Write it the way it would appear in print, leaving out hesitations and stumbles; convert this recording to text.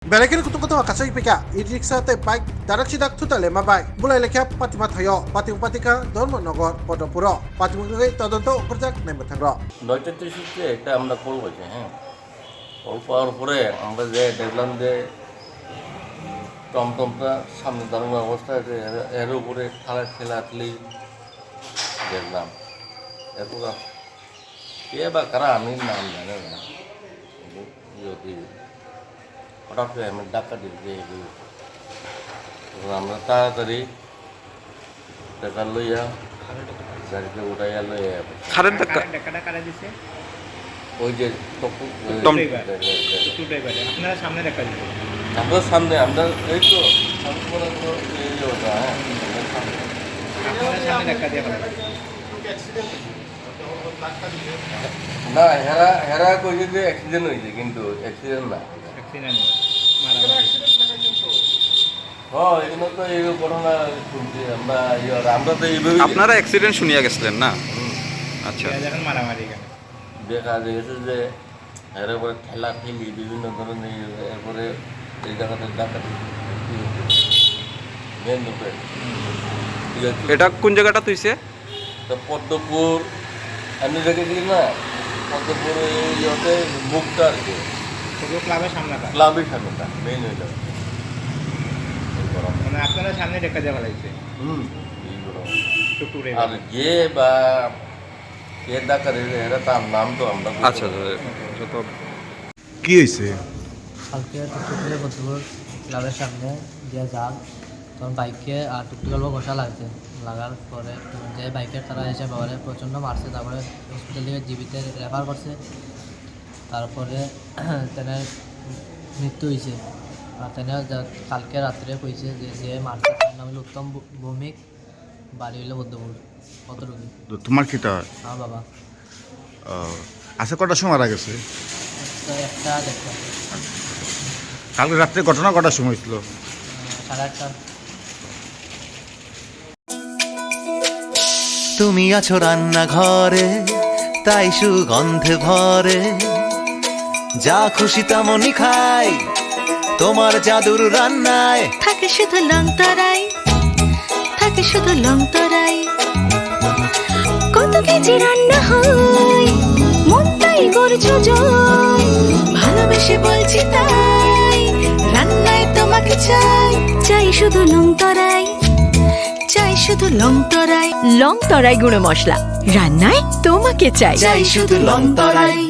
Balakin kutu-kutu kasay pika, i-riksha te bike, darak sidak tutale mabay. Bulay lekya patima thayo, patika ধর্ম নগর potpourri পাতিমুখে তদন্ত উপরজাক নেমে থাকল 9টা 30-এ একটা আমরা কল হয়েছে কল পাওয়ার পরে আমরা যে দেখলাম যে টমটমটা সামনে দাঁড়ানো অবস্থা আছে এর উপরে ঠেলাঠেলি দেখলাম এরপর কে বা কারা আমি নাম জানে না যদি হঠাৎ করে আমি ডাক্তার দিতে আমরা তাড়াতাড়ি টাকা লইয়া গাড়িতে উঠাইয়া লইয়া কারেন্ট ধাক্কাটা কারা দিছে? ওই যে আপনারা সামনে দেখা দিচ্ছে। আমরা সামনে আমরা এই তো আপনারা সামনে দেখা দিয়ে ফেলা। না হেরা কইছে যে অ্যাক্সিডেন্ট হয়েছে কিন্তু অ্যাক্সিডেন্ট না অ্যাক্সিডেন্ট মারামারি। হ্যাঁ এগুলো তো এই ঘটনা শুনছি আমরা তো এইভাবে আপনারা অ্যাক্সিডেন্ট শুনিয়া গেছিলেন না? আচ্ছা, যখন মারামারি এখানে দেখা গেছে যে এর উপরে ঠেলাঠেলি বিভিন্ন ধরনের এরপরে এই জায়গাতে ডাকাতি মেন রোডে এটা কোন জায়গাটা তুইছে? তো পদ্মপুর আমি দেখেছি না পদ্মপুর ইয়েতে মুখটা আর কি সেগুলো ক্লাবের সামনেটা। ক্লাবের সামনেটা মেইন হয়ে যাবে মানে আপনারা সামনে দেখা দিয়ে ফেলাইছে। টুকটুরে আর যে বা কে ডাকাতি এরা তার নাম তো আমরা আচ্ছা তো কি হয়েছে? কালকে টুকটুকে বন্ধুর ক্লাবের সামনে দিয়ে যান তখন বাইকে আর টুকটুক অল্প ঘষা লাগছে লাগার পরে যে বাইকের তারা এসে বাবারে প্রচণ্ড মারছে, তারপরে হসপিটাল থেকে জীবিতে রেফার করছে। তারপরে তেনার মৃত্যু হয়েছে। আর তেনা কালকে রাত্রে কইছে যে মারছে তার নাম হলো উত্তম ভৌমিক, বাড়ি হইলো বদ্ধপুর। কতটুকু তো তোমার কিটা আমার বাবা আছে কটার সময় মারা গেছে? তো একটা দেখতাম কালকে রাত্রে ঘটনা কটার সময় ছিল? 8:30। তুমি আছো রান্নাঘরে তাই সুগন্ধে ভরে, যা খুশি তেমনই খাই তোমার জাদুর রান্নায়। থাকে শুধু লং তরাই, থাকে শুধু লং তরাই, কত কেজি রান্না হয় মনটাই করছো জয়, ভালোবেসে বলছি তাই রান্নায় তোমাকে চাই, চাই শুধু লং তরাই, চাই শুধু লং তরাই। লং তরাই গুঁড়ো মশলা রান্নায় তোমাকে চাই, চাই শুধু লং তরাই।